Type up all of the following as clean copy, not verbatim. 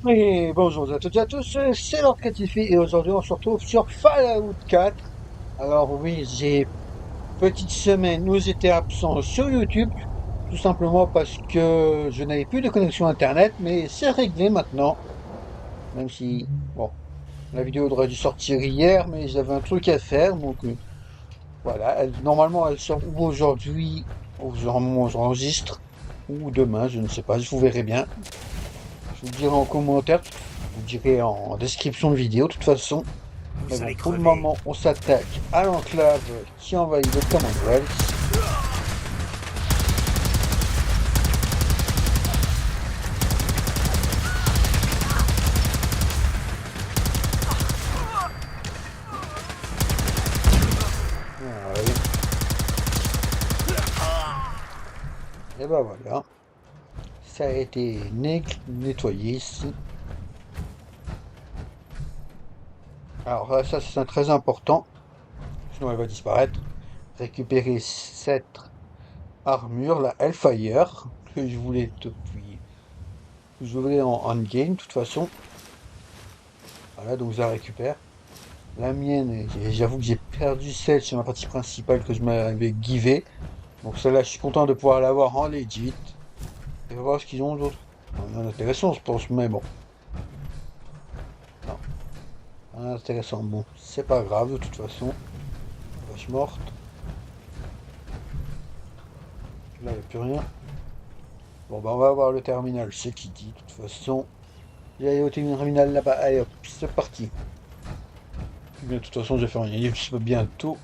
Et bonjour à toutes et à tous, c'est Lord Catifi et aujourd'hui on se retrouve sur Fallout 4. Alors oui, j'ai petite semaine où j'étais absent sur YouTube, tout simplement parce que je n'avais plus de connexion internet, mais c'est réglé maintenant, même si, bon, la vidéo aurait dû sortir hier, mais j'avais un truc à faire, donc voilà, normalement elle sort ou aujourd'hui, au moment où j'enregistre, ou demain, je ne sais pas, je vous verrai bien. Je vous le dirai en commentaire, je vous le dirai en description de vidéo, de toute façon. Mais Vous bon, allez pour le crever. moment, on s'attaque à l'enclave qui envahit le Commonwealth. Ouais. Et ben voilà, ça a été nettoyé ici. Alors ça, c'est très important, sinon elle va disparaître. Récupérer cette armure, la Hellfire, que je voulais depuis... Je voulais en game, de toute façon. Voilà, donc je la récupère. La mienne, j'avoue que j'ai perdu celle sur ma partie principale que je m'avais givé. Donc celle-là, je suis content de pouvoir l'avoir en legit. Et on va voir ce qu'ils ont d'autres. Rien d'intéressant, je pense, mais bon. Non, rien d'intéressant. Bon, c'est pas grave, de toute façon. Vache morte. Là, il n'y a plus rien. Bon, bah, on va voir le terminal, c'est qui dit. De toute façon, il y a au terminal là-bas. Allez, hop, c'est parti. Mais de toute façon, je vais faire un ellipse bientôt.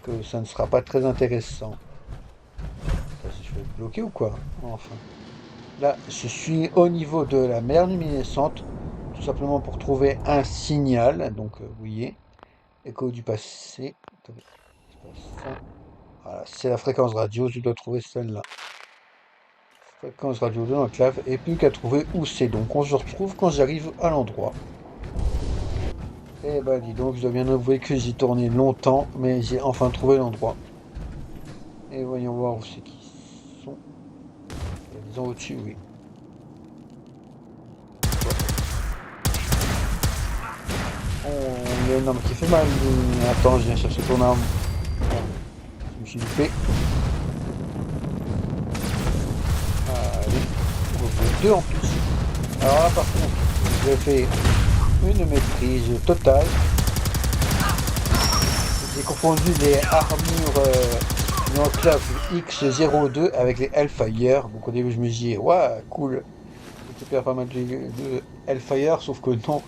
Que ça ne sera pas très intéressant. Ça, si je vais être bloqué ou quoi? Enfin. Là, je suis au niveau de la mer luminescente. Tout simplement pour trouver un signal. Donc, vous voyez. Écho du passé. Attendez, c'est pas ça. Voilà, c'est la fréquence radio, je dois trouver celle-là. Fréquence radio de l'enclave, et plus qu'à trouver où c'est. Donc on se retrouve quand j'arrive à l'endroit. Eh ben dis donc, je dois bien avouer que j'ai tourné longtemps, mais j'ai enfin trouvé l'endroit. Et voyons voir où c'est qu'ils sont. Ils ont au-dessus, oui. Oh, il y a une arme qui fait mal. Attends, je viens chercher ton arme. Je me suis loupé. Allez, on fait deux en plus. Alors là par contre, j'ai fait une maîtrise totale. J'ai confondu les armures de l'enclave X02 avec les Hellfire. Donc au début je me dis, ouais, cool, je récupère pas mal de Hellfire, sauf que non,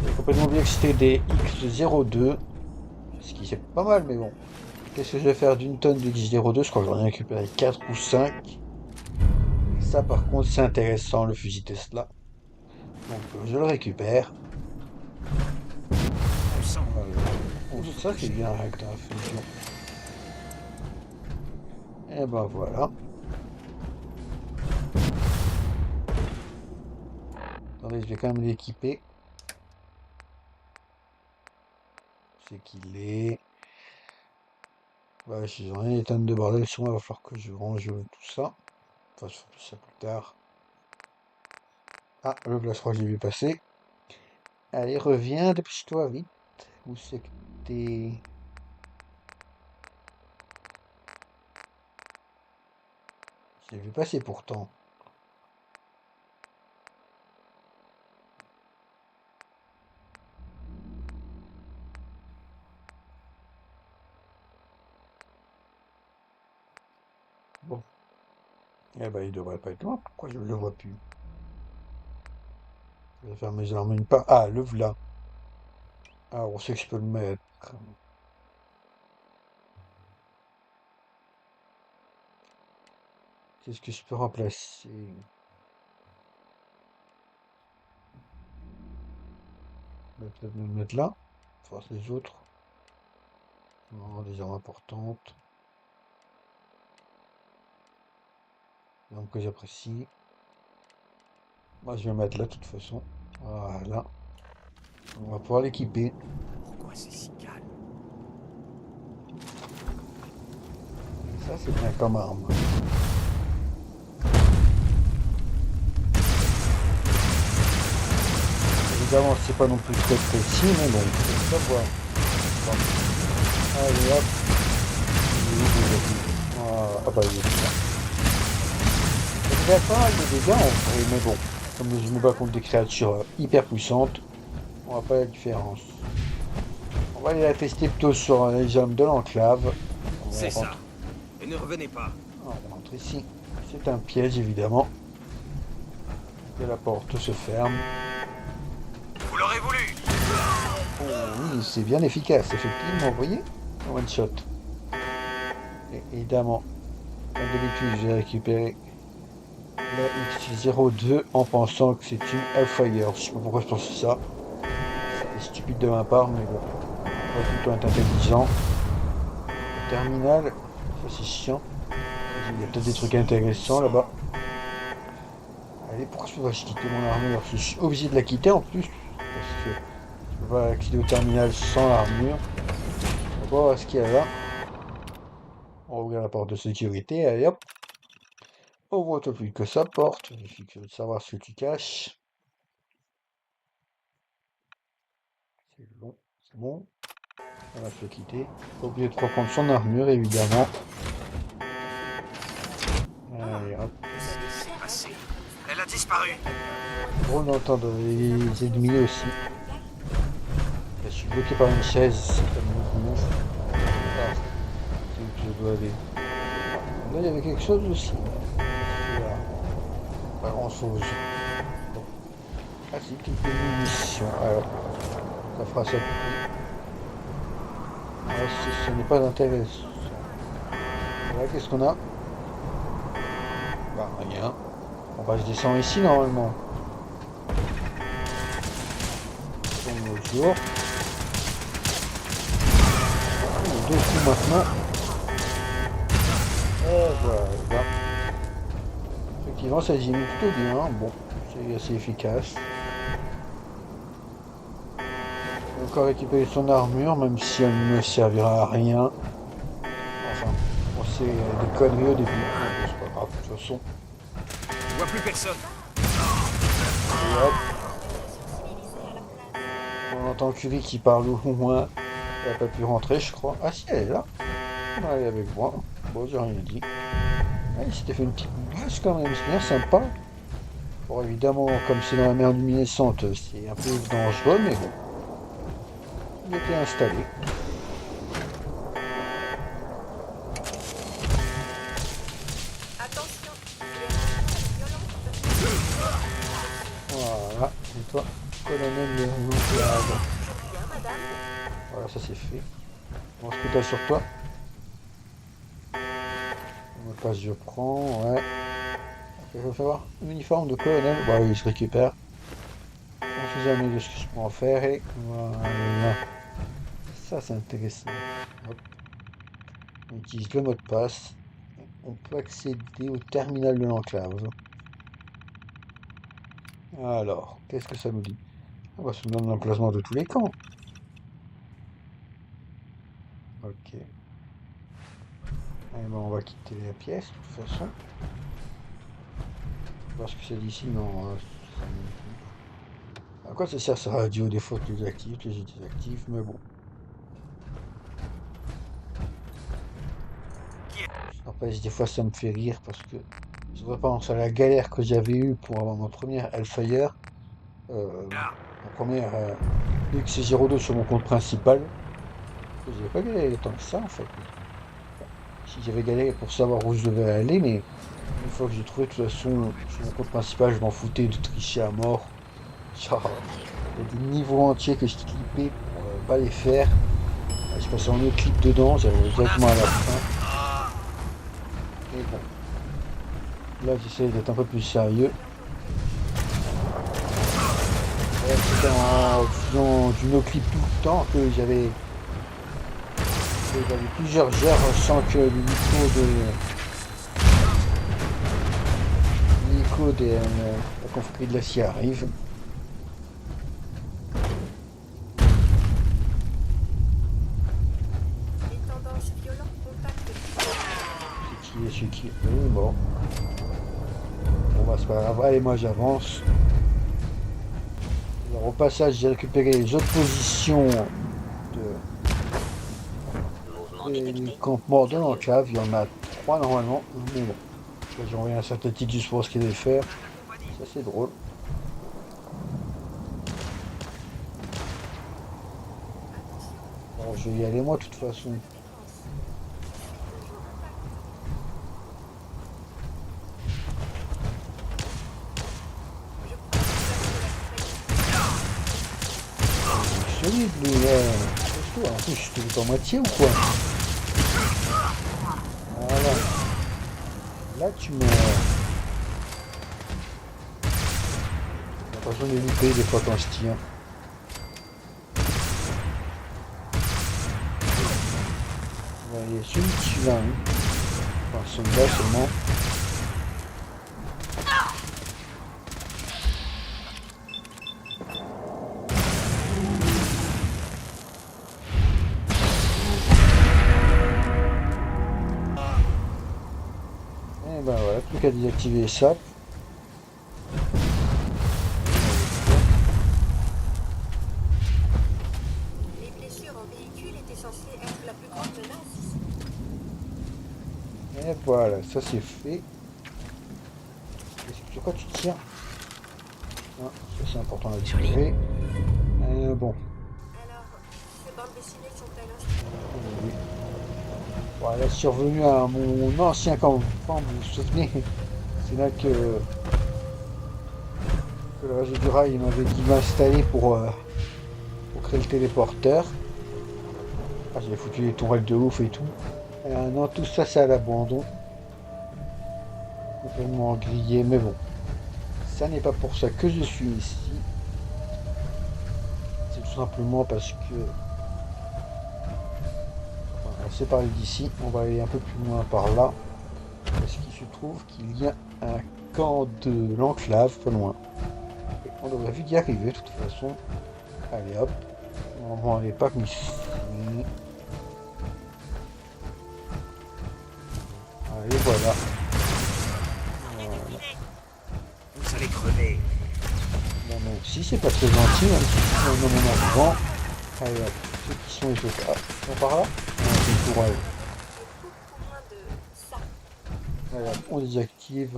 j'ai complètement oublié que c'était des X02. Ce qui c'est pas mal, mais bon. Qu'est-ce que je vais faire d'une tonne de X02? Je crois que j'en ai récupéré 4 ou 5. Ça par contre c'est intéressant, le fusil Tesla. Donc je le récupère. On sent. Voilà. Oh, Où vous ça c'est cachez? bien avec la fusion. Et ben voilà. Attendez, je vais quand même l'équiper. C'est qu'il est. Ouais, j'en ai des tonnes de bordel sur moi, il va falloir que je range tout ça. Enfin, je ferai tout ça plus tard. Ah, le glace, je crois que j'ai vu passer. Allez, reviens, dépêche-toi, vite. Où c'est que t'es? J'ai vu passer pourtant. Bon. Eh ben, il devrait pas être loin. Pourquoi je ne le vois plus? Je vais faire mes armes une part. Ah, le v'là. Ah, on sait que je peux le mettre. Qu'est-ce que je peux remplacer? Je vais peut-être me le mettre là. Force les autres. Non, des armes importantes. Des armes que j'apprécie. Moi, je vais le mettre là, de toute façon. Voilà. On va pouvoir l'équiper. Pourquoi c'est si calme? Ça, c'est bien comme arme. Évidemment, c'est pas non plus très précis, mais bon, faut savoir. Bon. Allez hop. Ah bah il est là. Il y a pas mal de dégâts en vrai, mais bon. Comme je me bats contre des créatures hyper puissantes, on va pas la différence. On va aller la tester plutôt sur les hommes de l'enclave. C'est ça. Et ne revenez pas. On rentre ici. C'est un piège évidemment. Et la porte se ferme. Vous l'aurez voulu. Oh oui, c'est bien efficace, effectivement, vous voyez? One shot. Et évidemment, comme d'habitude, j'ai récupéré la X02 en pensant que c'est une Hellfire. Je sais pas pourquoi je pense ça. C'est stupide de ma part, mais bon. On va plutôt être intelligent. Le terminal, ça c'est chiant. Il y a peut-être des trucs intéressants là-bas. Allez, pourquoi je peux pas quitter mon armure? Je suis obligé de la quitter en plus. Parce que je peux pas accéder au terminal sans l'armure. On va voir ce qu'il y a là. On ouvre la porte de sécurité, allez hop. On voit tout plus que sa porte. Il suffit de savoir ce que tu caches. C'est bon, c'est bon. On va se quitter. Pas oublier de reprendre son armure, évidemment. Allez hop. C'est passé. Elle a disparu. Drôle d'entendre les ennemis aussi. Je suis bloqué par une chaise, c'est comme beaucoup. Ah, c'est où que je dois aller. Là, il y avait quelque chose aussi. Là. Pas grand chose. Bon. Ah si, quelques munitions. Alors, ça fera ça. Ah, ce n'est pas intéressant. Là, qu'est-ce qu'on a? Bah, rien. Bon, bah, je descends ici normalement. Bonjour. Deux coups maintenant. Et voilà. Effectivement, ça diminue plutôt bien. Bon, c'est assez efficace. J'ai encore récupéré son armure, même si elle ne me servira à rien. Enfin, bon, c'est des conneries au début. C'est pas grave, de toute façon. Je vois plus personne. Et hop. On entend Curie qui parle au moins. Elle n'a pas pu rentrer, je crois. Ah si, elle est là. Elle est avec moi. Bon, j'ai rien dit. Ah, il s'était fait une petite base quand même, c'est bien sympa. Bon, évidemment, comme c'est dans la mer luminescente, c'est un peu dangereux, mais bon. Il était installé. Attention, Voilà. Et toi, colonel de l'enclave. bien madame. Voilà, ça c'est fait. Bon, ce que t'as sur toi. On passe, je prends, ouais. Il faut savoir, uniforme de colonel. Bah oui, je récupère. On sait jamais de ce que je peux en faire et voilà. Ça c'est intéressant. Hop. On utilise le mot de passe. On peut accéder au terminal de l'enclave. Alors, qu'est-ce que ça nous dit? Ah bah, ça nous donne l'emplacement de tous les camps. Ok. Eh ben, on va quitter la pièce de toute façon. Parce que c'est d'ici, non. Ça à quoi ça sert sa radio? Des fois, je les active, je les désactive, mais bon. Après, des fois, ça me fait rire parce que je repense à la galère que j'avais eue pour avoir ma première Hellfire. Ma première XC02 sur mon compte principal. J'avais pas galéré tant que ça en fait. Si j'avais galéré pour savoir où je devais aller, mais une fois que j'ai trouvé, de toute façon, sur mon compte principal, je m'en foutais de tricher à mort. Genre, il y a des niveaux entiers que je clippais pour pas les faire. Je passais en autre clip dedans, j'avais exactement à la fin. Et bon. Là, j'essaie d'être un peu plus sérieux. C'était en faisant du no-clip tout le temps que j'avais plusieurs heures sans que l'écho de la confrérie de l'acier arrive. Les tendances violentes contactent. C'est qui? Oui, bon. Bon bah c'est pas grave, allez moi j'avance. Alors au passage, j'ai récupéré les autres positions Mouvement des détecté. campements de l'enclave. Il y en a 3 normalement. Mais bon, j'ai envoyé un synthétique juste pour ce qu'il allait faire. Ça c'est drôle. Alors je vais y aller moi de toute façon. Solide lui, en plus je te tout en moitié ou quoi? Voilà. Là tu meurs. J'ai l'impression de les louper des fois quand je tire. Voyez, celui qui va, hein. Enfin, soldat seulement. Et ben voilà, plus qu'à désactiver ça. Les blessures en véhicule étaient censées être la plus grande menace ici. Et voilà, ça c'est fait. Sur quoi tu tires? Ah, ça c'est important à tirer. Bon, Alors, ces bandes dessinées sont-elles inspirées? oui. Voilà, je suis revenu à mon ancien campement, vous vous souvenez? C'est là que le réseau du rail il m'avait dit m'installer pour créer le téléporteur. Ah, j'avais foutu les tourelles de ouf et tout. Et non, tout ça c'est à l'abandon. Complètement grillé, mais bon. Ça n'est pas pour ça que je suis ici. C'est tout simplement parce que... Enfin, c'est par d'ici, on va aller un peu plus loin par là. Parce qu'il se trouve qu'il y a un camp de l'enclave pas loin. Et on devrait vite y arriver de toute façon. Allez hop. Normalement on n'est pas comme ici. Allez voilà. Vous allez crever. Bon, même si c'est pas très gentil, même si c'est un moment avant. Allez hop. Ceux qui sont les autres. Ah, ils sont par là. Non, c'est une tourelle. Beaucoup moins de ça. Allez hop, on désactive.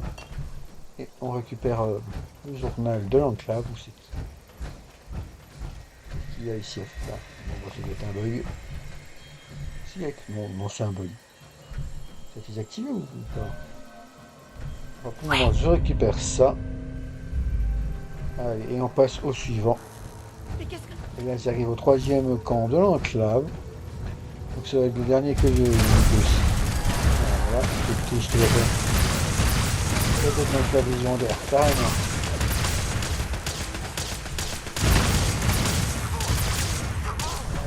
Et on récupère le journal de l'enclave. Où c'est qui a ici à faire? Bon, bah, ça doit être un bug. Si, non, non, c'est un bug. C'est désactivé ou pas? Bon, pour le moment, je récupère ça. Allez, et on passe au suivant. Et là, j'arrive au 3e camp de l'enclave. Donc, ça va être le dernier que je négocie. Voilà, c'est tout, je te l'appelle. Ça va être l'enclave légendaire, carrément.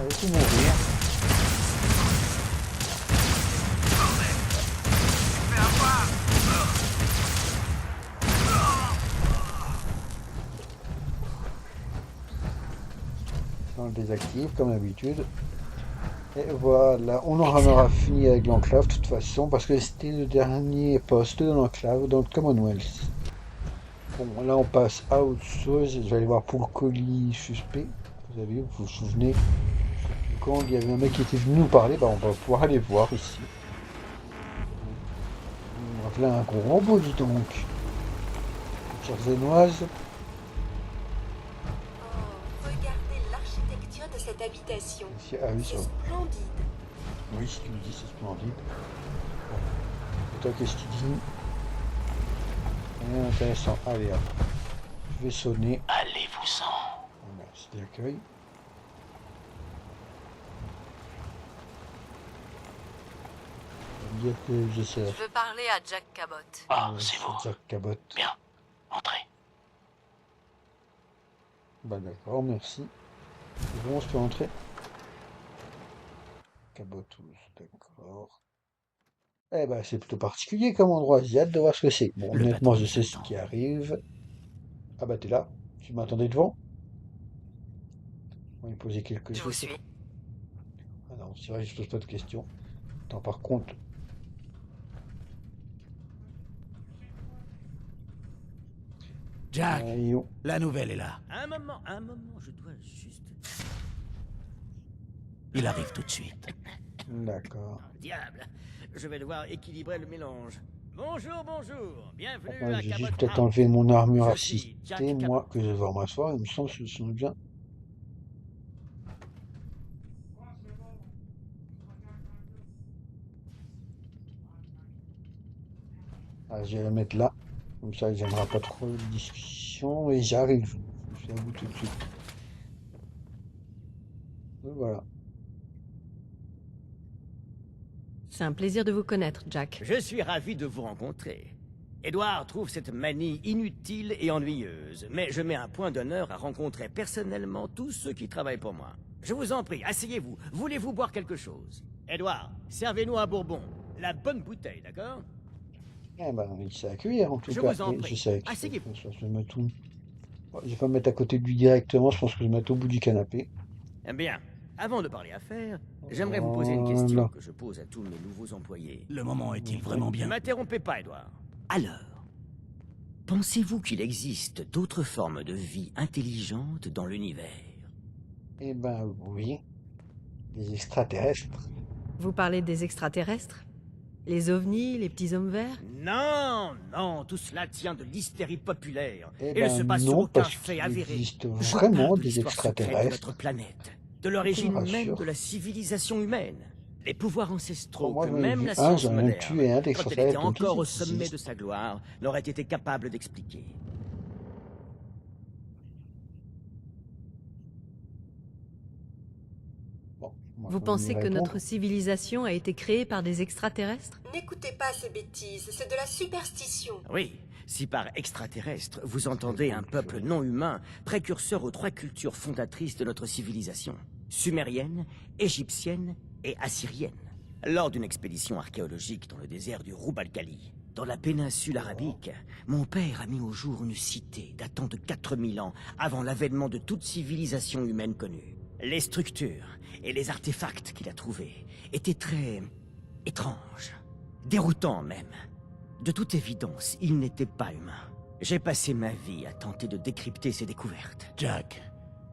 Allez, tout mourir. On le désactive comme d'habitude. Et voilà, on aura fini avec l'enclave de toute façon, parce que c'était le dernier poste de l'enclave dans le Commonwealth. Bon, là on passe à autre chose, je vais aller voir pour le colis suspect. Vous avez vu, vous vous souvenez, quand il y avait un mec qui était venu nous parler, bah on va pouvoir aller voir ici. Voilà un gros robot, dis donc. Chère Zénoise. Oh, regardez l'architecture de cette habitation. Ah oui, C'est ça. splendide. Oui, si tu me dis, c'est splendide. Bon. Et toi, qu'est-ce que tu dis? Rien d'intéressant. Allez, hop. Je vais sonner. Allez-vous-en. Merci de l'accueil. Dire que j'essaie. Je veux parler à Jack Cabot. Ah, c'est vous. Jack Cabot. Bien. Entrez. Bah d'accord, merci. C'est bon, je peux entrer. Cabot, d'accord. Eh ben, c'est plutôt particulier comme endroit. J'ai hâte de voir ce que c'est. Bon, Le honnêtement, patron je sais nous ce attend. qui arrive. Ah bah t'es là. Tu m'attendais devant? On va lui poser quelques Je vous questions. suis. Ah non, c'est vrai, je pose pas de questions. Attends, par contre. Jack, Il est où? la nouvelle est là. Hein? un moment, je dois juste... Il arrive tout de suite. D'accord. Diable, je vais devoir équilibrer le mélange. Bonjour, bonjour, bienvenue Attends, à j'ai Cabot juste peut-être House. enlevé mon armure Je suis Jack assistée, moi, Cabot. que je vais devoir m'asseoir. Il me semble que je me souviens bien. Ah, je vais la mettre là. Comme ça, il n'y aura pas trop de discussion. Et j'arrive. Je suis à bout tout de suite. Et voilà. C'est un plaisir de vous connaître, Jack. Je suis ravi de vous rencontrer. Edward trouve cette manie inutile et ennuyeuse, mais je mets un point d'honneur à rencontrer personnellement tous ceux qui travaillent pour moi. Je vous en prie, asseyez-vous. Voulez-vous boire quelque chose? Edward, servez-nous un bourbon. La bonne bouteille, d'accord? Eh ben, il sait accueillir en tout Je cas. vous en Et prie. je sais Asseyez-vous. je vais mettre tout. Bon, je vais pas me mettre à côté de lui directement. Je pense que je vais me mettre au bout du canapé. Eh bien, avant de parler affaires, j'aimerais vous poser une question Voilà. que je pose à tous mes nouveaux employés. Le moment est-il vraiment Ne bien? m'interrompez pas, Edward. Alors, pensez-vous qu'il existe d'autres formes de vie intelligentes dans l'univers? Eh ben, oui. Des extraterrestres. Vous parlez des extraterrestres? Les ovnis, les petits hommes verts? Non, non, tout cela tient de l'hystérie populaire. Eh Et ne se ben base sur non, aucun parce fait qu'il avéré. existe Je vraiment parle de des l'histoire secrète de extraterrestres. notre planète, de l'origine Je te même rassure. de la civilisation humaine. Les pouvoirs ancestraux Moi, que j'en ai même vu la un, science j'en ai même moderne, tué un quand elle était d'extraterrestre, donc encore au ils sommet existent. de sa gloire, n'aurait été capable d'expliquer. Bon, moi, Vous je vais pensez lui que répondre. notre civilisation a été créée par des extraterrestres? N'écoutez pas ces bêtises, c'est de la superstition. Oui, si par extraterrestre, vous entendez un peuple non humain, précurseur aux trois cultures fondatrices de notre civilisation, sumérienne, égyptienne et assyrienne. Lors d'une expédition archéologique dans le désert du Roub-al-Khali, dans la péninsule arabique, mon père a mis au jour une cité datant de 4000 ans avant l'avènement de toute civilisation humaine connue. Les structures et les artefacts qu'il a trouvés étaient très étranges, déroutants même. De toute évidence, il n'était pas humain. J'ai passé ma vie à tenter de décrypter ces découvertes. Jack,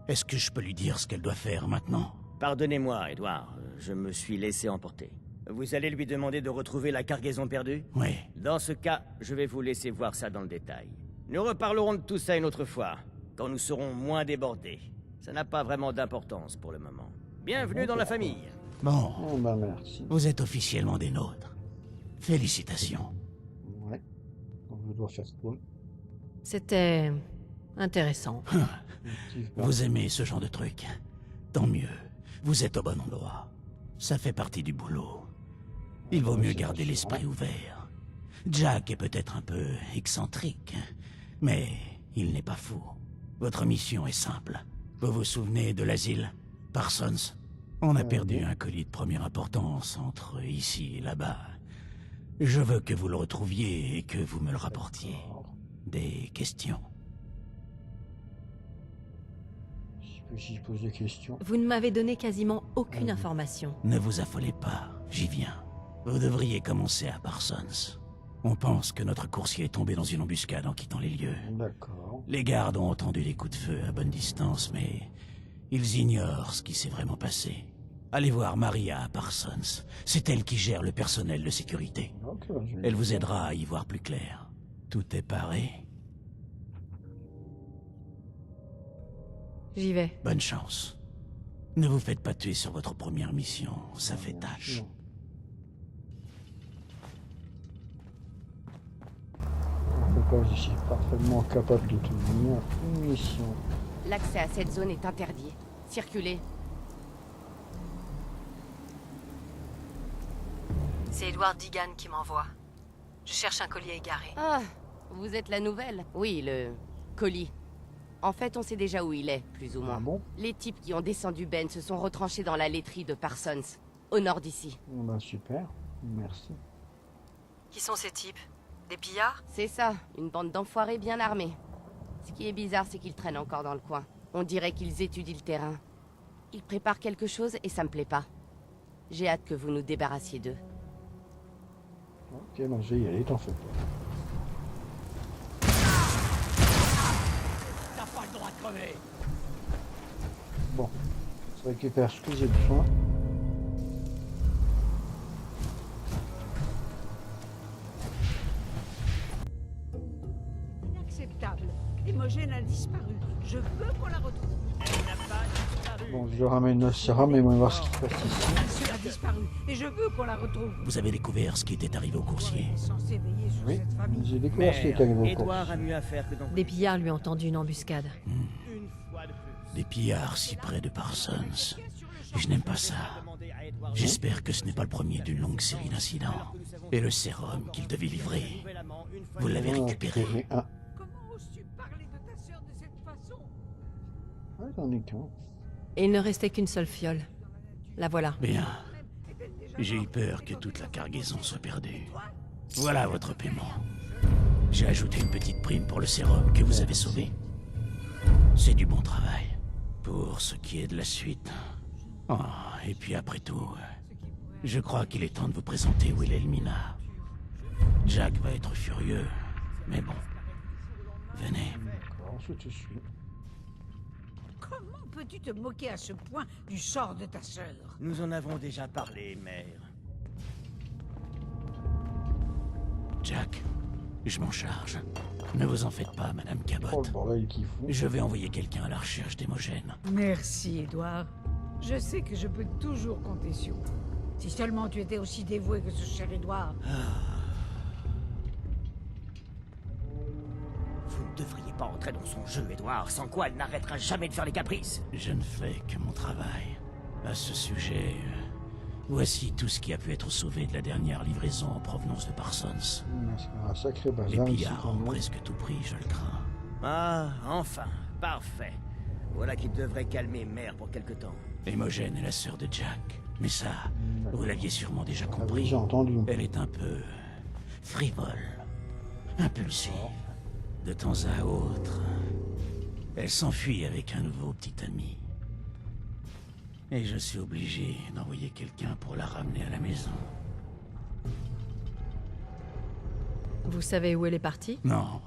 est-ce que je peux lui dire ce qu'elle doit faire maintenant? Pardonnez-moi, Edward, je me suis laissé emporter. Vous allez lui demander de retrouver la cargaison perdue? Oui. Dans ce cas, je vais vous laisser voir ça dans le détail. Nous reparlerons de tout ça une autre fois, quand nous serons moins débordés. Ça n'a pas vraiment d'importance pour le moment. Bienvenue dans la famille. Bon, Eh ben, merci. vous êtes officiellement des nôtres. Félicitations. Ouais. Donc, je dois faire quoi? C'était intéressant. Effectivement. Vous aimez ce genre de truc? Tant mieux. Vous êtes au bon endroit. Ça fait partie du boulot. Il vaut Ouais, mieux c'est garder rassurant. l'esprit ouvert. Jack est peut-être un peu excentrique, mais il n'est pas fou. Votre mission est simple. Vous vous souvenez de l'asile Parsons? On a perdu oui. un colis de première importance entre ici et là-bas. Je veux que vous le retrouviez et que vous me le rapportiez. Alors, Des questions? j'y pose des questions. Vous ne m'avez donné quasiment aucune Ah oui. information. Ne vous affolez pas, j'y viens. Vous devriez commencer à Parsons. On pense que notre coursier est tombé dans une embuscade en quittant les lieux. D'accord. Les gardes ont entendu des coups de feu à bonne distance, mais ils ignorent ce qui s'est vraiment passé. Allez voir Maria à Parsons. C'est elle qui gère le personnel de sécurité. Ok, bah, je vais Elle le vous faire. aidera à y voir plus clair. Tout est paré. J'y vais. Bonne chance. Ne vous faites pas tuer sur votre première mission, ça fait tâche. En tout cas, je suis parfaitement capable de tenir une mission. L'accès à cette zone est interdit. Circulez. C'est Edward Deegan qui m'envoie. Je cherche un collier égaré. Ah, vous êtes la nouvelle? Oui, le colis. En fait, on sait déjà où il est, plus ou moins. Ah bon? Les types qui ont descendu Ben se sont retranchés dans la laiterie de Parsons, au nord d'ici. Bon, bah, super. Merci. Qui sont ces types? Des pillards? C'est ça, une bande d'enfoirés bien armés. Ce qui est bizarre, c'est qu'ils traînent encore dans le coin. On dirait qu'ils étudient le terrain. Ils préparent quelque chose et ça me plaît pas. J'ai hâte que vous nous débarrassiez d'eux. Ok, bah, je vais y aller, t'en fais pas. T'as pas droit de crever. Bon, ça récupère ce que j'ai besoin. Inacceptable. Imogen a disparu. Je veux qu'on la retrouve. Bon, je ramène le sérum et on va voir ce qui se passe ici. Elle a disparu et je veux qu'on la retrouve. Vous avez découvert ce qui était arrivé au coursier. On est censé veiller sur Oui, cette famille. j'ai découvert ce qui est arrivé au cours. Édouard a mieux à faire que dans... Des pillards lui ont tendu une embuscade. Une fois de plus. Des pillards si près de Parsons. Je n'aime pas ça. J'espère que ce n'est pas le premier d'une longue série d'incidents. Et le sérum qu'il devait livrer, vous l'avez récupéré. Ah, Comment oses-tu parler de ta sœur de cette façon? ouais, j'en ai qu'un. Et il ne restait qu'une seule fiole. La voilà. Bien. J'ai eu peur que toute la cargaison soit perdue. Voilà votre paiement. J'ai ajouté une petite prime pour le sérum que vous avez sauvé. C'est du bon travail. Pour ce qui est de la suite... Oh, et puis après tout, je crois qu'il est temps de vous présenter Will Elmina. Jack va être furieux, mais bon. Venez. D'accord, je te suis. Comment peux-tu te moquer à ce point du sort de ta sœur? Nous en avons déjà parlé, mère. Jack, je m'en charge. Ne vous en faites pas, Madame Oh, Cabot. le bordel qu'il fout. Je vais envoyer quelqu'un à la recherche d'Hémogène. Merci, Édouard. Je sais que je peux toujours compter sur toi. Si seulement tu étais aussi dévoué que ce cher Édouard. Vous ne devriez pas entrer dans son jeu, Édouard, sans quoi elle n'arrêtera jamais de faire les caprices. Je ne fais que mon travail. À ce sujet, voici tout ce qui a pu être sauvé de la dernière livraison en provenance de Parsons. C'est un sacré Les bazar ici. pillards quand ont même. presque tout pris, je le crains. Ah, enfin, parfait. Voilà qui devrait calmer mère pour quelque temps. Hémogène est la sœur de Jack. Mais ça, vous l'aviez sûrement déjà Ah oui, compris. j'ai entendu. Elle est un peu frivole, impulsive. De temps à autre, elle s'enfuit avec un nouveau petit ami. Et je suis obligé d'envoyer quelqu'un pour la ramener à la maison. Vous savez où elle est partie? Non,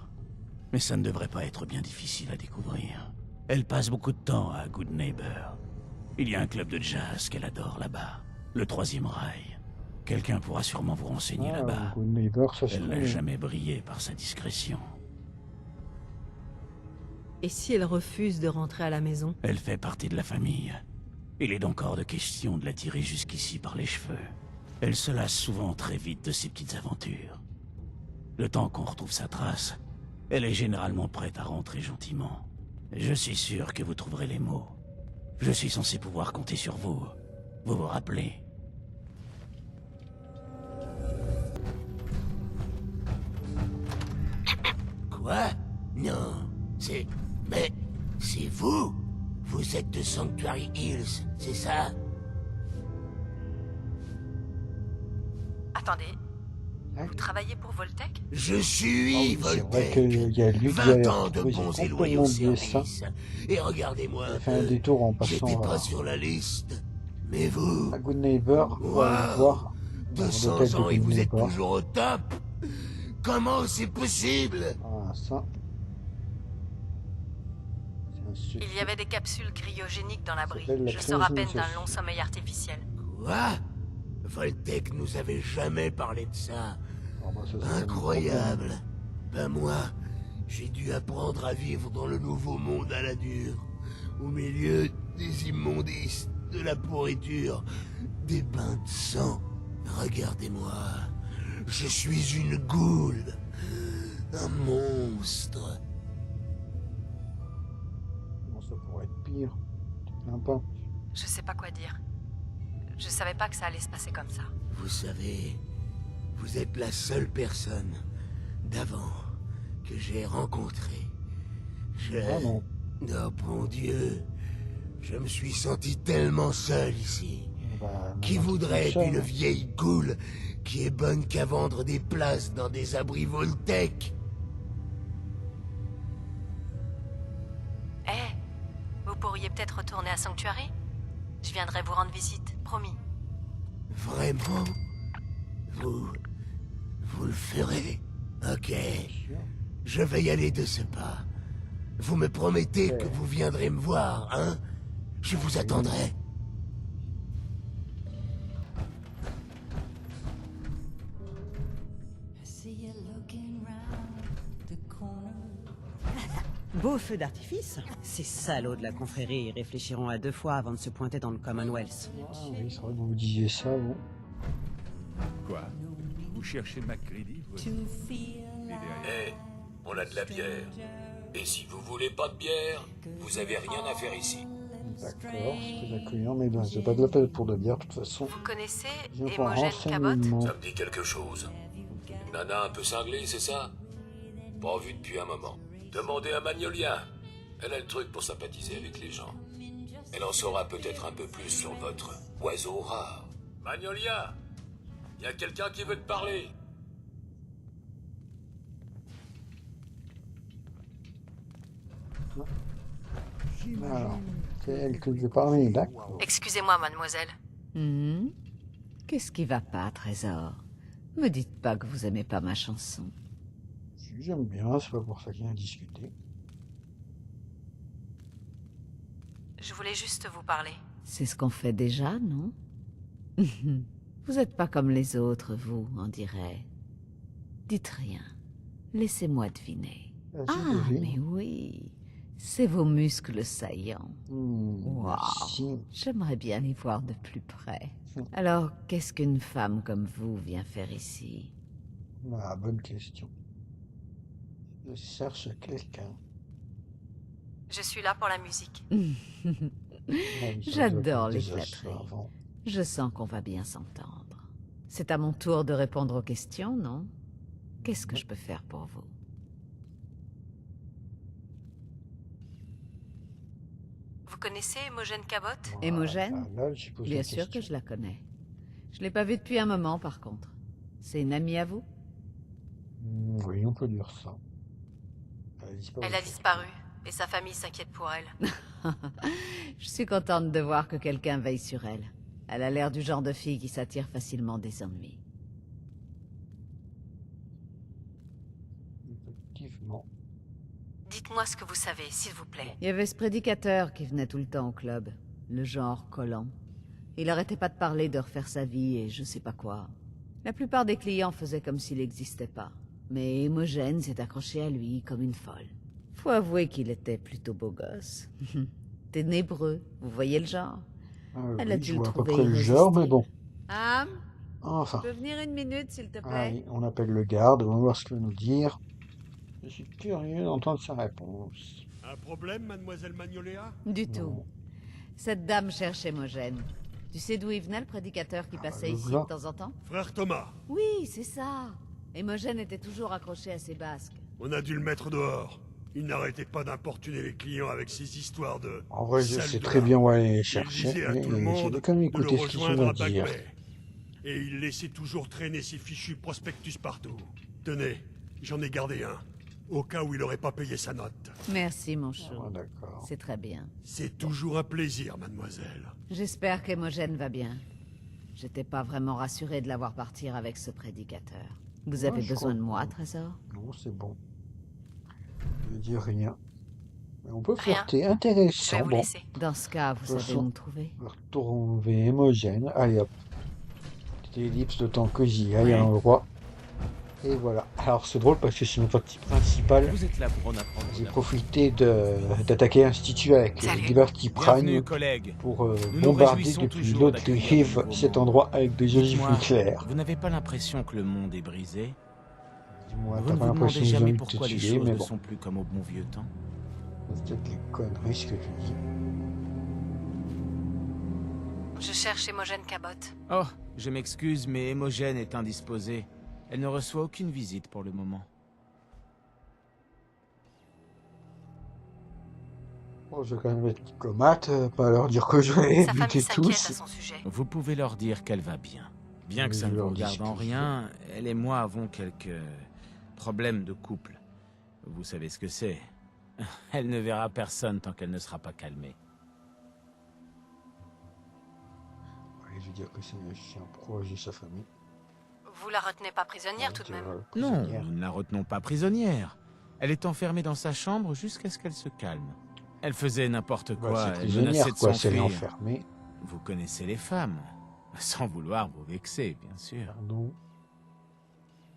mais ça ne devrait pas être bien difficile à découvrir. Elle passe beaucoup de temps à Good Neighbor. Il y a un club de jazz qu'elle adore là-bas, le Troisième Rail. Quelqu'un pourra sûrement vous renseigner Ah, là-bas. Good Neighbor, ça Elle n'a serait... jamais brillé par sa discrétion. Et si elle refuse de rentrer à la maison? Elle fait partie de la famille. Il est donc hors de question de la tirer jusqu'ici par les cheveux. Elle se lasse souvent très vite de ses petites aventures. Le temps qu'on retrouve sa trace, elle est généralement prête à rentrer gentiment. Je suis sûr que vous trouverez les mots. Je suis censé pouvoir compter sur vous. Vous vous rappelez? Quoi? Non, c'est... Mais... c'est vous? Vous êtes de Sanctuary Hills, c'est ça? Attendez, Hein? vous travaillez pour Voltec? Je Ah suis oui, c'est vrai Voltec. qu'il y a lui qui 20 a ans de retrouvé bons et complètement loyaux oublié ça. services. Et regardez-moi Il un a fait un peu. détour en passant J'étais pas à sur la liste. Mais vous, à Good Neighbor pour aller Waouh, voir dans 200 l'hôtel de ans et Good vous êtes Neighbor. toujours au top? Comment c'est possible? Ah, ça. C'est un succès. Il y avait des capsules cryogéniques dans l'abri. Ça s'appelle la Je sors à peine d'un cryogénisation. long sommeil artificiel. Quoi? Voltec nous avait jamais parlé de ça. Ah, bah, ça, c'est Incroyable. Ben moi, j'ai dû apprendre à vivre dans le nouveau monde à la dure. Au milieu des immondices, de la pourriture, des bains de sang. Regardez-moi. Je suis une goule. Un monstre. Bon, ça pourrait être pire. Tu te plains pas. Je sais pas quoi dire. Je savais pas que ça allait se passer comme ça. Vous savez, vous êtes la seule personne d'avant que j'ai rencontrée. Ah non. Oh bon Dieu, je me suis senti tellement seul ici. Bah, Qui maintenant, voudrait c'est une ça, vieille goule qui est bonne qu'à vendre des places dans des abris Voltec? Eh, vous pourriez peut-être retourner à Sanctuary? Je viendrai vous rendre visite, promis. Vraiment? Vous le ferez? Ok, bien sûr. je vais y aller de ce pas. Vous me promettez que vous viendrez me voir, hein? Je vous attendrai. Beau feu d'artifice. Ces salauds de la confrérie y réfléchiront à 2 fois avant de se pointer dans le Commonwealth. Ah oui, c'est vrai que vous me disiez ça, bon. Quoi? Vous cherchez MacCready, vous? Eh, on a de la bière. Et si vous voulez pas de bière, vous avez rien à faire ici. D'accord, c'est très accueillant, mais ben, c'est pas de la peine pour de bière, de toute façon. Vous connaissez Je prends Imogen Cabot? renseignement. Ça me dit quelque chose. Une nana un peu cinglée, c'est ça? Pas vu depuis un moment. Demandez à Magnolia. Elle a le truc pour sympathiser avec les gens. Elle en saura peut-être un peu plus sur votre oiseau rare. Magnolia! Y a quelqu'un qui veut te parler? Alors, c'est elle que je parlais, d'accord. Excusez-moi, mademoiselle. Qu'est-ce qui va pas, Trésor? Me dites pas que vous aimez pas ma chanson. Si j'aime bien, c'est pas pour ça qu'il vient discuter. Je voulais juste vous parler. C'est ce qu'on fait déjà, non? Vous êtes pas comme les autres, vous, on dirait. Dites rien. Laissez-moi deviner. Vas-y, Ah, devine. mais oui. C'est vos muscles saillants. Waouh. Si. J'aimerais bien les voir de plus près. Alors, qu'est-ce qu'une femme comme vous vient faire ici? Ah, bonne question. Je cherche quelqu'un. Je suis là pour la musique. Ah oui, ça J'adore doit les être déjà ça flatteries. avant. Je sens qu'on va bien s'entendre. C'est à mon tour de répondre aux questions, non? Qu'est-ce que je peux faire pour vous? Vous connaissez Imogen Cabot? Imogen? Ah, là, j'y pose Bien la sûr que question. je la connais. Je l'ai pas vue depuis un moment, par contre. C'est une amie à vous? Oui, on peut dire ça. Elle a disparu, et sa famille s'inquiète pour elle. Je suis contente de voir que quelqu'un veille sur elle. Elle a l'air du genre de fille qui s'attire facilement des ennuis. Effectivement. Dites-moi ce que vous savez, s'il vous plaît. Il y avait ce prédicateur qui venait tout le temps au club. Le genre collant. Il arrêtait pas de parler de refaire sa vie et je sais pas quoi. La plupart des clients faisaient comme s'il n'existait pas. Mais Imogen s'est accrochée à lui comme une folle. Faut avouer qu'il était plutôt beau gosse. Ténébreux, vous voyez le genre? Elle a Oui, dû je le vois à peu trouver près le genre, mais bon. Am, Enfin. tu peux venir une minute, s'il te plaît? Allez, on appelle le garde, on va voir ce qu'il va nous dire. Je suis curieux d'entendre sa réponse. Un problème, mademoiselle Magnolia? Du Non. tout. Cette dame cherche Imogen. Tu sais d'où il venait, le prédicateur qui passait le ici voilà. de temps en temps? Frère Thomas, Oui, c'est ça. Imogen était toujours accrochée à ses basques. on a dû le mettre dehors. Il n'arrêtait pas d'importuner les clients avec ses histoires de... En vrai, je salles sais de très bain. bien où aller les Il chercher, disait à mais tout le j'ai monde quand même de écouter le ce qu'ils rejoindre ont à à dire. Back Bay. Et il laissait toujours traîner ses fichus prospectus partout. Tenez, j'en ai gardé un. Au cas où il aurait pas payé sa note. Merci, mon chou. Ah, d'accord. C'est très bien. C'est toujours un plaisir, mademoiselle. J'espère qu'Imogen va bien. J'étais pas vraiment rassurée de la voir partir avec ce prédicateur. Vous avez je besoin de comprends. moi, Trésor? Non, c'est bon. Je dis rien. Mais on peut Rien. flirter. Je vais Intéressant. vous Bon, laisser. Dans ce cas, vous De toute savez façon- où me trouver? on va retrouver Imogen. Allez hop. Petite ellipse le temps que j'y aille à l'endroit. Et voilà. Alors c'est drôle parce que c'est notre partie principale. Vous êtes là pour en apprendre. J'ai profité d'attaquer l'Institut avec Salut. Liberty Bienvenue, Prime collègues. pour nous bombarder réjouissons depuis toujours l'autre d'accueillir rive de nouveaux cet membres. endroit avec des ogives Dites-moi, nucléaires. Vous n'avez pas l'impression que le monde est brisé? Dis-moi, Vous t'as ne pas vous l'impression demandez qu'ils ont jamais envie de te pourquoi les tuer, choses mais ne bon. sont plus comme au bon vieux temps? C'est peut-être les conneries ce que tu dis. Je cherche Imogen Cabot. Oh, je m'excuse, mais Imogen est indisposée. Elle ne reçoit aucune visite pour le moment. Bon, je vais quand même être diplomate, pas leur dire que je vais les Sa famille buter s'inquiète à tous. son sujet. Vous pouvez leur dire qu'elle va bien. Bien que Oui, ça je ne vous leur dis regarde ce en qu'il rien, elle et moi avons quelques problèmes de couple. Vous savez ce que c'est. Elle ne verra personne tant qu'elle ne sera pas calmée. Ouais, je veux dire que c'est un chien proche de sa famille. Vous la retenez pas prisonnière tout de même. Non, Prisonnière. nous ne la retenons pas prisonnière. Elle est enfermée dans sa chambre jusqu'à ce qu'elle se calme. Elle faisait n'importe quoi, c'est elle prisonnière, menaçait de quoi, si elle est s'enfuir. enfermée. Vous connaissez les femmes. Sans vouloir vous vexer, bien sûr.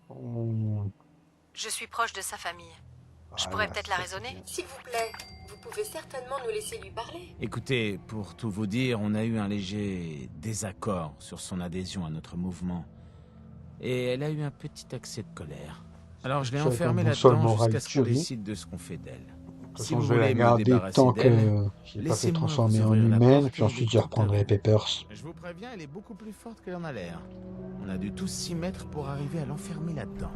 Pardon. Je suis proche de sa famille. Je Voilà, pourrais peut-être la ça, c'est raisonner. bien. S'il vous plaît, vous pouvez certainement nous laisser lui parler. Écoutez, pour tout vous dire, on a eu un léger désaccord sur son adhésion à notre mouvement. Et elle a eu un petit accès de colère. Alors je l'ai Ça, enfermée comme boussole là-dedans morale jusqu'à ce qu'on tuerie. décide de ce qu'on fait d'elle. De toute Si façon, vous je vais la voulez me garder débarrasser tant d'elle, que j'ai pas fait laissez-moi transformer vous en ouvrir la humaine, porte puis et ensuite je l'écoute reprendrai avec. Peppers. Je vous préviens, elle est beaucoup plus forte qu'elle en a l'air. On a dû tous s'y mettre pour arriver à l'enfermer là-dedans.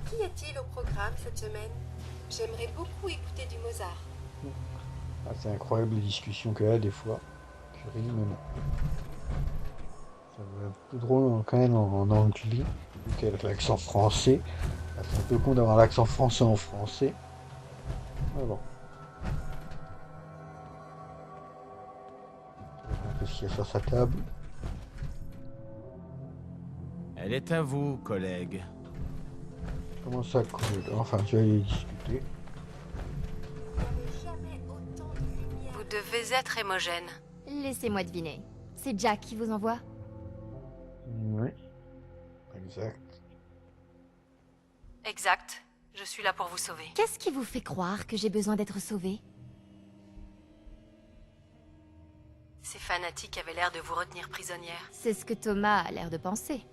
Qu'y a-t-il au programme cette semaine? J'aimerais beaucoup écouter du Mozart. Ah, c'est incroyable les discussions qu'elle a des fois. Curie, mais bon. Ça va être plus drôle quand même en anglais, vu qu'avec l'accent français. Ah, c'est un peu con d'avoir l'accent français en français. Mais bon. Un peu ce qu'il y a sur sa table. Elle est à vous, collègue. Comment ça, collègue? Enfin, tu vas y discuter. Vous devez être Hémogène. Laissez-moi deviner. C'est Jack qui vous envoie? Oui. Exact. Exact. Je suis là pour vous sauver. Qu'est-ce qui vous fait croire que j'ai besoin d'être sauvée? Ces fanatiques avaient l'air de vous retenir prisonnière. C'est ce que Thomas a l'air de penser.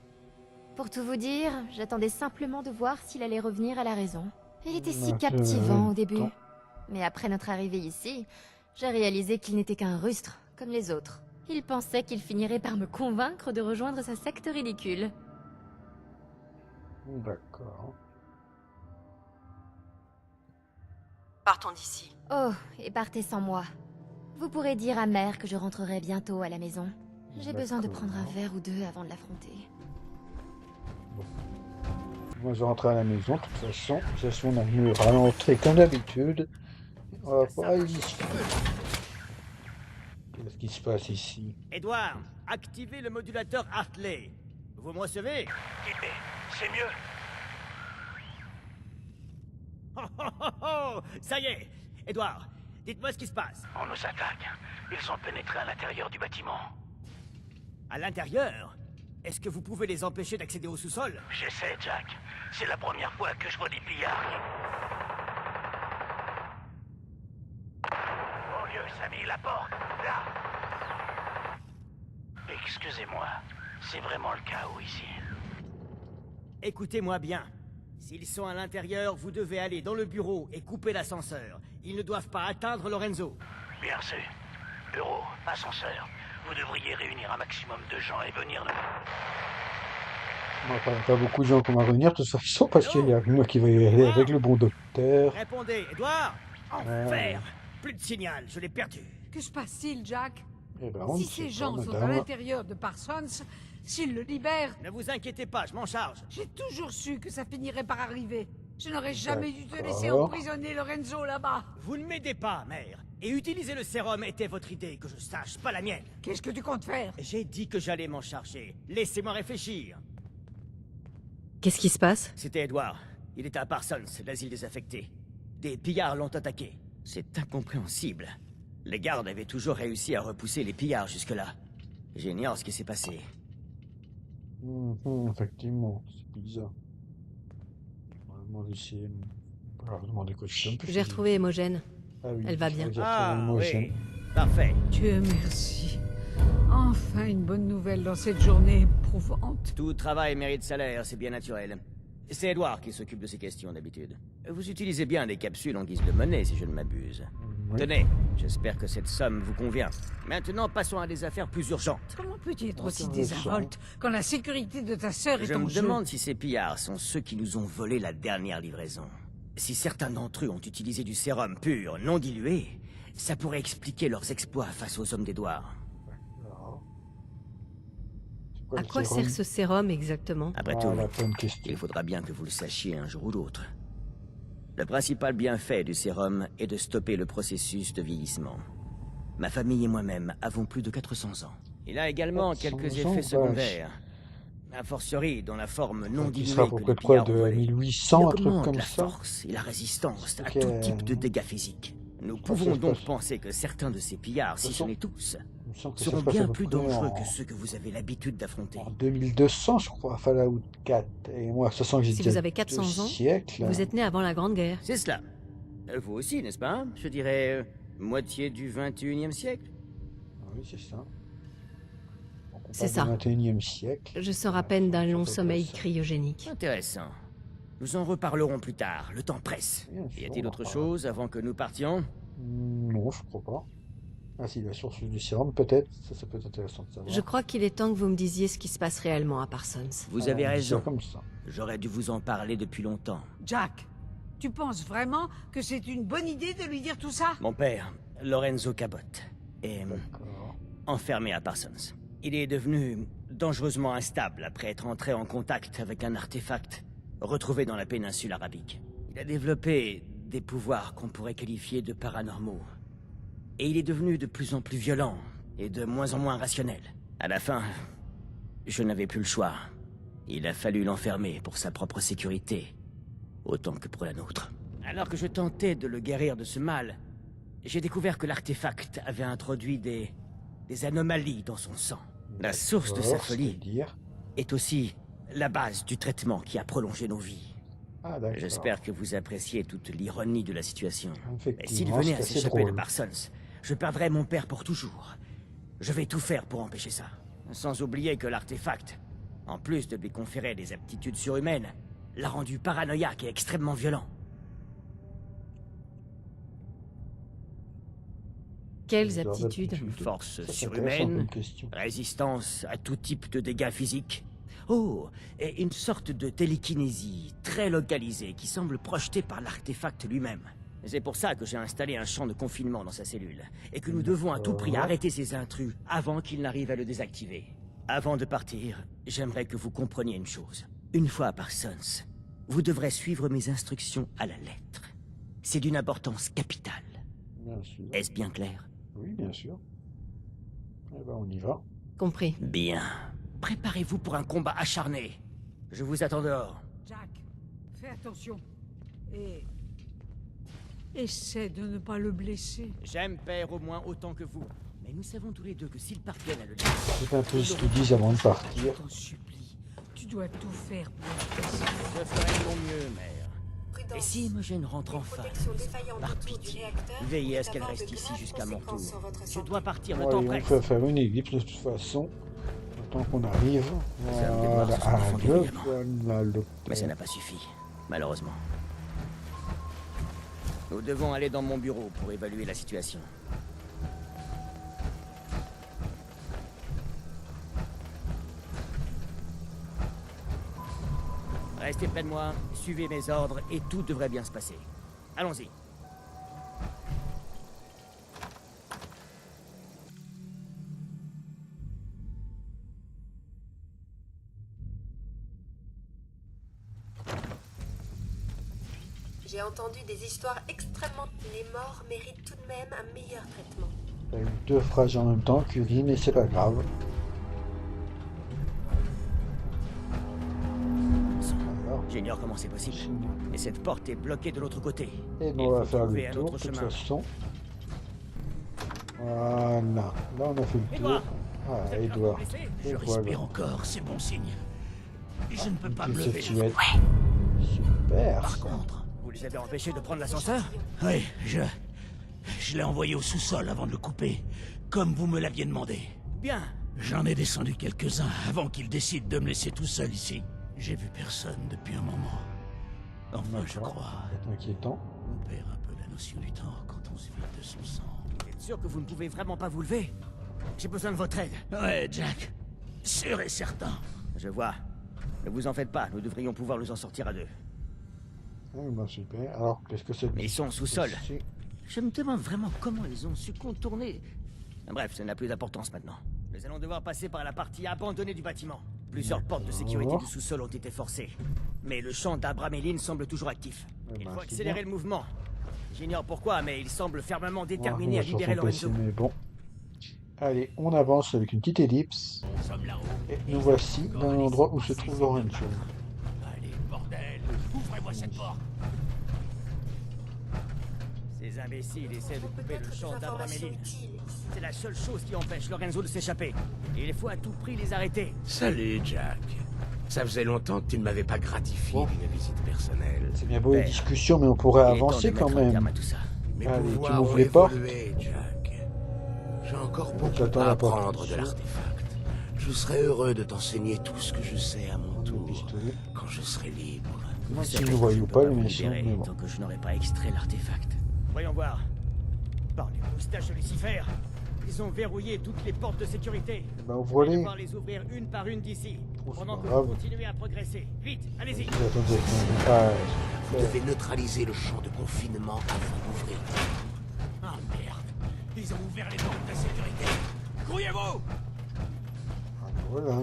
Pour tout vous dire, j'attendais simplement de voir s'il allait revenir à la raison. Il était si captivant au début. Mais après notre arrivée ici, j'ai réalisé qu'il n'était qu'un rustre, comme les autres. Il pensait qu'il finirait par me convaincre de rejoindre sa secte ridicule. D'accord. Partons d'ici. Oh, et partez sans moi. Vous pourrez dire à Mère que je rentrerai bientôt à la maison. J'ai besoin de prendre un verre ou deux avant de l'affronter. Moi, je rentre à la maison, de toute façon. De toute façon, on a mieux rentrer comme d'habitude. On va pas y discuter. Qu'est-ce qui se passe ici? Edouard, activez le modulateur Hartley. Vous me recevez? C'est mieux. Oh, oh, oh, oh. Ça y est. Edouard, dites-moi ce qui se passe. On nous attaque. Ils sont pénétrés à l'intérieur du bâtiment. À l'intérieur? Est-ce que vous pouvez les empêcher d'accéder au sous-sol? J'essaie, Jack. C'est la première fois que je vois des pillards. Mon Dieu, ça met la porte. Là. Excusez-moi. C'est vraiment le chaos ici. Écoutez-moi bien. S'ils sont à l'intérieur, vous devez aller dans le bureau et couper l'ascenseur. Ils ne doivent pas atteindre Lorenzo. Bien sûr. Bureau, ascenseur. Vous devriez réunir un maximum de gens et venir nous... Bon, pas beaucoup de gens qui vont venir, de toute façon, parce qu'il y a moi qui vais y aller avec le bon docteur. Répondez, Edouard. Enfer. Plus de signal, je l'ai perdu. Que se passe-t-il, Jack? Eh ben, on ne Si sait ces gens pas, sont à madame. l'intérieur de Parsons, s'ils le libèrent... Ne vous inquiétez pas, je m'en charge. J'ai toujours su que ça finirait par arriver. Je n'aurais jamais dû te laisser D'accord. emprisonner Lorenzo là-bas. Vous ne m'aidez pas, mère. Et utiliser le sérum était votre idée, que je sache, pas la mienne. Qu'est-ce que tu comptes faire? J'ai dit que j'allais m'en charger. Laissez-moi réfléchir. Qu'est-ce qui se passe? C'était Edward. Il était à Parsons, l'asile désaffecté. Des pillards l'ont attaqué. C'est incompréhensible. Les gardes avaient toujours réussi à repousser les pillards jusque-là. J'ignore ce qui s'est passé. Effectivement, c'est bizarre. On va demander si... On va leur demander quoi de plus. J'ai retrouvé Hémogène. Ah oui, Elle va bien. Ah oui, parfait. Dieu merci. Enfin une bonne nouvelle dans cette journée éprouvante. Tout travail mérite salaire, c'est bien naturel. C'est Edward qui s'occupe de ces questions d'habitude. Vous utilisez bien des capsules en guise de monnaie, si je ne m'abuse. Tenez, j'espère que cette somme vous convient. Maintenant, passons à des affaires plus urgentes. Comment peux-tu être aussi désinvolte quand la sécurité de ta sœur est Je en me jeu? demande si ces pillards sont ceux qui nous ont volé la dernière livraison. Si certains d'entre eux ont utilisé du sérum pur, non dilué, ça pourrait expliquer leurs exploits face aux hommes d'Edouard. À quoi sert ce sérum exactement? Après tout, il faudra bien que vous le sachiez un jour ou l'autre. Le principal bienfait du sérum est de stopper le processus de vieillissement. Ma famille et moi-même avons plus de 400 ans. Il a également 400 quelques ans, effets vache. secondaires. A fortiori, dans la forme non Qui diluée sera à peu que près les de quoi, pillards ont de volée. 1800, Il un truc augmente comme la ça. force et la résistance à Ok. tout type de dégâts physiques. Nous crois que pouvons ça se donc passe- penser que certains de ces pillards, si De toute ce façon, n'est tous, Il me semble que ça seront se passe à bien peu plus près dangereux en, que ceux que vous avez l'habitude d'affronter. en 2200, je crois, Fallout 4. Et moi, sachant que j'ai Si déjà vous avez 2 400 ans, siècles. vous êtes né avant la Grande Guerre. C'est cela. Vous aussi, n'est-ce pas? Je dirais moitié du 21e siècle. Oui, c'est ça. C'est ça. Du 21e siècle. Je sors à peine d'un long fait sommeil ça. cryogénique. Intéressant. Nous en reparlerons plus tard, le temps presse. Bien sûr, Y on a-t-il en autre reparlera. chose avant que nous partions? Non, je crois pas. Ah si, la source du sérum, peut-être. Ça peut être intéressant de savoir. Je crois qu'il est temps que vous me disiez ce qui se passe réellement à Parsons. Vous avez on dit ça raison. comme ça. J'aurais dû vous en parler depuis longtemps. Jack, tu penses vraiment que c'est une bonne idée de lui dire tout ça? Mon père, Lorenzo Cabot, est D'accord. enfermé à Parsons. Il est devenu dangereusement instable après être entré en contact avec un artefact retrouvé dans la péninsule arabique. Il a développé des pouvoirs qu'on pourrait qualifier de paranormaux. Et il est devenu de plus en plus violent et de moins en moins rationnel. À la fin, je n'avais plus le choix. Il a fallu l'enfermer pour sa propre sécurité, autant que pour la nôtre. Alors que je tentais de le guérir de ce mal, j'ai découvert que l'artefact avait introduit des anomalies dans son sang. La source de sa D'accord, folie c'est-à-dire est aussi la base du traitement qui a prolongé nos vies. Ah, d'accord. J'espère que vous appréciez toute l'ironie de la situation. Mais s'il Effectivement, venait c'est à assez s'échapper de drôle. Parsons, je perdrais mon père pour toujours. Je vais tout faire pour empêcher ça. Sans oublier que l'artefact, en plus de lui conférer des aptitudes surhumaines, l'a rendu paranoïaque et extrêmement violent. Quelles Des aptitudes? Force Ça, c'est intéressant surhumaine, comme question. résistance à tout type de dégâts physiques. Oh, et une sorte de télékinésie très localisée qui semble projetée par l'artefact lui-même. C'est pour ça que j'ai installé un champ de confinement dans sa cellule, et que nous devons à tout prix arrêter ces intrus avant qu'ils n'arrivent à le désactiver. Avant de partir, j'aimerais que vous compreniez une chose. Une fois à Parsons, vous devrez suivre mes instructions à la lettre. C'est d'une importance capitale. Bien sûr. Est-ce bien clair? Oui, bien sûr. Eh ben, on y va. Compris. Bien. Préparez-vous pour un combat acharné. Je vous attends dehors. Jack, fais attention. Et... essaie de ne pas le blesser. J'aime père au moins autant que vous. Mais nous savons tous les deux que s'ils parviennent à le dire... C'est un peu ce qu'ils disent avant de partir. Je t'en supplie, tu dois tout faire pour le blesser. Je ferai de mon mieux, mère. Et si Imogen rentre enfin, par pitié, veillez à ce qu'elle reste ici jusqu'à mon retour. Je dois partir, le Ouais, temps on presse. peut faire une ellipse de toute façon. Tant qu'on arrive. Ça me démarre Voilà. sur son Ah, défendu, le évidemment. voilà, le Mais ça n'a pas suffi, malheureusement. Nous devons aller dans mon bureau pour évaluer la situation. Restez près de moi, suivez mes ordres et tout devrait bien se passer. Allons-y. J'ai entendu des histoires extrêmement... Les morts méritent tout de même un meilleur traitement. T'as eu 2 phrases en même temps, Kevin, et c'est pas grave. J'ignore comment c'est possible. Et cette porte est bloquée de l'autre côté. Et Il bon, on va faut faire trouver le un tour, autre de toute chemin. façon. Voilà. Là, on a fait le tour. Edouard. Ah, Edouard. Je Et respire voilà. encore, c'est bon signe. Je ne peux pas Une me lever. statuette. Super. Par contre, Vous les avez empêchés de prendre l'ascenseur? oui, je l'ai envoyé au sous-sol avant de le couper, comme vous me l'aviez demandé. Bien. J'en ai descendu quelques-uns avant qu'il décide de me laisser tout seul ici. J'ai vu personne depuis un moment. Enfin, je crois. C'est inquiétant. On perd un peu la notion du temps quand on se vide de son sang. Vous êtes sûr que vous ne pouvez vraiment pas vous lever? J'ai besoin de votre aide. Ouais, Jack. Sûr et certain. Je vois. Ne vous en faites pas, nous devrions pouvoir nous en sortir à deux. Ah, bah, super. Alors, qu'est-ce que c'est? Mais ils sont au sous-sol. C'est- Je me demande vraiment comment ils ont su contourner... Bref, ça n'a plus d'importance maintenant. Nous allons devoir passer par la partie abandonnée du bâtiment. Plusieurs portes de sécurité du sous-sol ont été forcées. Mais le champ d'Abraméline semble toujours actif. Il faut c'est accélérer bien. le mouvement. J'ignore pourquoi, mais il semble fermement Ouais, déterminé on à va sur libérer son PC, Lorenzo. mais bon. Allez, on avance avec une petite ellipse. Et nous voici dans l'endroit où se trouve Lorenzo. Allez, bordel, ouvrez-moi cette porte. Ces imbéciles essaient de couper le champ d'Abramelin. C'est la seule chose qui empêche Lorenzo de s'échapper. Et il faut à tout prix les arrêter. Salut, Jack. Ça faisait longtemps que tu ne m'avais pas gratifié d'une visite personnelle. C'est bien beau les discussions, mais on pourrait avancer quand même. Mes Allez, tu pouvoirs m'ouvres ont les portes. évolué, Jack. J'ai encore Donc, beaucoup j'attends à la porte. apprendre de l'artefact. Je serai heureux de t'enseigner tout ce que je sais à mon tour, quand je serai libre. Moi, si je ne voyais pas les méchants, mais bon. Tant que je n'aurais pas extrait l'artefact. Voyons voir. Par les moustaches de Lucifer, ils ont verrouillé toutes les portes de sécurité. Bah, ouvre-les. On va devoir les ouvrir une par une d'ici. Pendant que grave. vous continuez à progresser. Vite, allez-y. Attendez, ah, Vous devez neutraliser le champ de confinement avant d'ouvrir. Ah merde, ils ont ouvert les portes de sécurité. Grouillez-vous! voilà.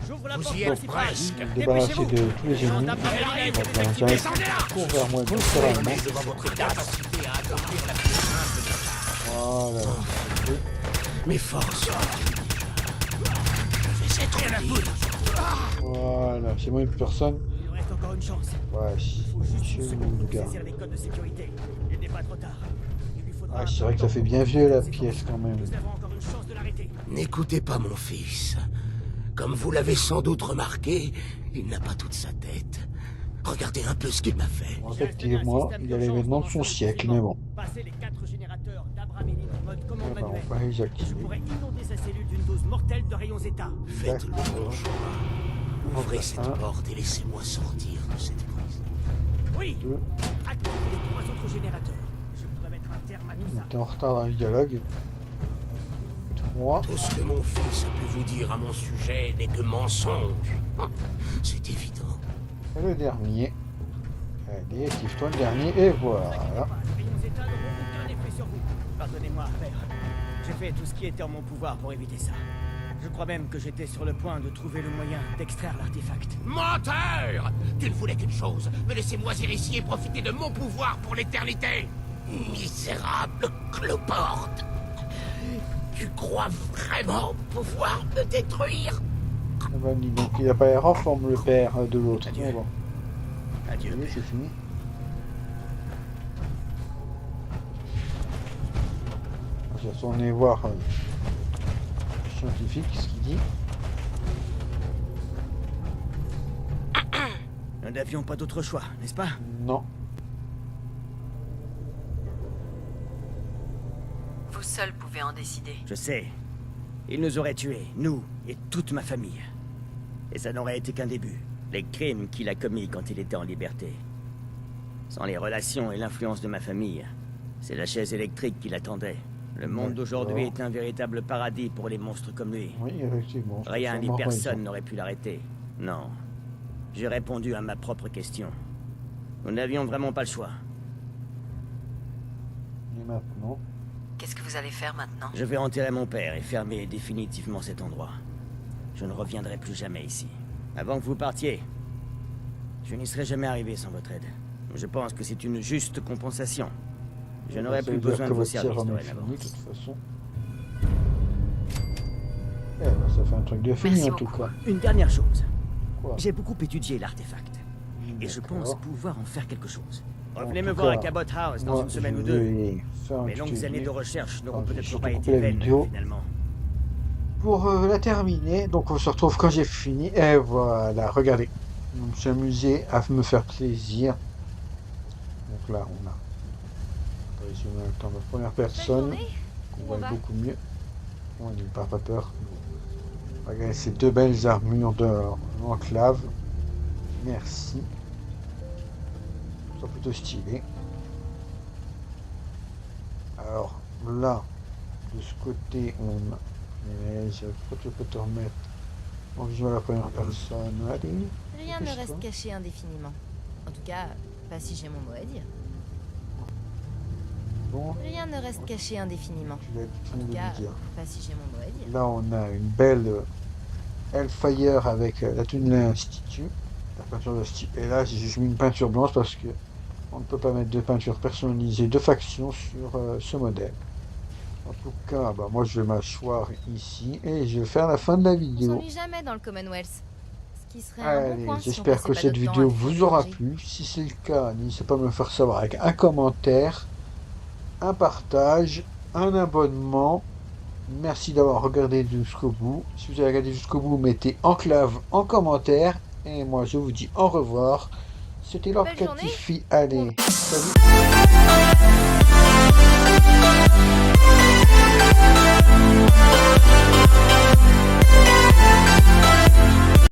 J'ouvre la Vous porte y êtes principale. presque. Débarrasser de tous les ennemis. Enfin, cours vers moi différemment. Devant votre capacité à adopter la plus simple des Voilà. Mes forces. Je vais être la foudre. Voilà, c'est moi une personne. Il nous reste encore une chance. Ouais, Il faut juste monsieur une seconde le pour gars. saisir les codes de sécurité. Il n'est pas trop tard. Il lui faudra Ah, c'est vrai que ça fait bien vieux la pièce quand même. Nous avons encore une chance de l'arrêter. N'écoutez pas mon fils. Comme vous l'avez sans doute remarqué, il n'a pas toute sa tête. Regardez un peu ce qu'il m'a fait. Bon, effectivement, il a l'événement de son siècle, mais bon. Passer les 4 générateurs d'Abramelin en mode commande Ah bah, manuelle. on va les Je activer. pourrais inonder sa cellule d'une dose mortelle de rayons zeta. Faites le bon choix. Ouvrez cette porte et laissez-moi sortir de cette prison. Oui. Activez les 3 autres générateurs. Je pourrais mettre un terme à tout ça. T'es en retard dans le dialogue. 3. Tout ce que mon fils a pu vous dire à mon sujet n'est que mensonge. C'est évident. Et le dernier. Allez, active-toi le dernier, et voilà. Les rayons zeta n'auront aucun effet sur vous. Pardonnez-moi, père. J'ai fait tout ce qui était en mon pouvoir pour éviter ça. Je crois même que j'étais sur le point de trouver le moyen d'extraire l'artefact. Menteur! Tu ne voulais qu'une chose, me laisser moisir ici et profiter de mon pouvoir pour l'éternité! Misérable cloporte! Tu crois vraiment pouvoir me détruire? Ah bah, dis donc, il a pas l'air en forme le père de l'autre. Adieu. Mais bon. Adieu. Oui, c'est fini. Je vais retourner voir le scientifique, ce qu'il dit. Nous n'avions pas d'autre choix, n'est-ce pas? Non. Vous seul pouvez en décider. Je sais. Il nous aurait tués, nous et toute ma famille. Et ça n'aurait été qu'un début. Les crimes qu'il a commis quand il était en liberté. Sans les relations et l'influence de ma famille, c'est la chaise électrique qui l'attendait. Le monde d'aujourd'hui est un véritable paradis pour les monstres comme lui. Oui, effectivement. Rien ni Sûrement personne raison. n'aurait pu l'arrêter. Non. J'ai répondu à ma propre question. Nous n'avions vraiment pas le choix. Et maintenant? Qu'est-ce que vous allez faire maintenant? Je vais enterrer mon père et fermer définitivement cet endroit. Je ne reviendrai plus jamais ici. Avant que vous partiez, je n'y serais jamais arrivé sans votre aide. Je pense que c'est une juste compensation. Je n'aurai Ça plus veut dire besoin que de vos votre services sérum est dorénavant. fini, de toute façon. Eh ben, ça fait un truc de fini en tout cas. Une dernière chose. Quoi? J'ai beaucoup étudié l'artefact. Et je pense D'accord. pouvoir en faire quelque chose. En Revenez tout me voir à cas, Cabot House dans moi, une semaine je ou deux. vais faire un Mes petit longues années résumé. de recherche n'auront Enfin, je vais peut-être surtout pas couper été la vaines, vidéo. finalement. Pour la terminer, donc on se retrouve quand j'ai fini. Et voilà, regardez. Je me suis amusé à me faire plaisir. Donc là, on a résumé le temps de première personne. On voit beaucoup mieux. On n'a pas peur. Regardez ces deux belles armures de l'enclave. Merci. C'est plutôt stylé. Alors là, de ce côté, on a. Je peux te remettre en vision à la première personne. Allez. Rien ne dépêche-toi. reste caché indéfiniment. En tout cas, pas si j'ai mon mot à dire. Bon, Rien ne reste caché indéfiniment. tu l'as En fini tout de cas, le dire. pas si j'ai mon mot à dire. Là, on a une belle Hellfire avec la tenue de l'Institut. La peinture de style. Et là, j'ai juste mis une peinture blanche parce que on ne peut pas mettre de peinture personnalisée de faction sur ce modèle. En tout cas, bah, moi je vais m'asseoir ici et je vais faire la fin de la On vidéo. s'ennuie jamais dans le Commonwealth. Ce qui serait un bon Allez, point si on j'espère passait que pas cette notre temps vidéo à fuir vous les aura dangers. plu. Si c'est le cas, n'hésitez pas à me faire savoir avec un commentaire, un partage, un abonnement. Merci d'avoir regardé jusqu'au bout. Si vous avez regardé jusqu'au bout, mettez enclave en commentaire. Et moi, je vous dis au revoir. C'était Lord Belle journée. Catifi. Allez, salut.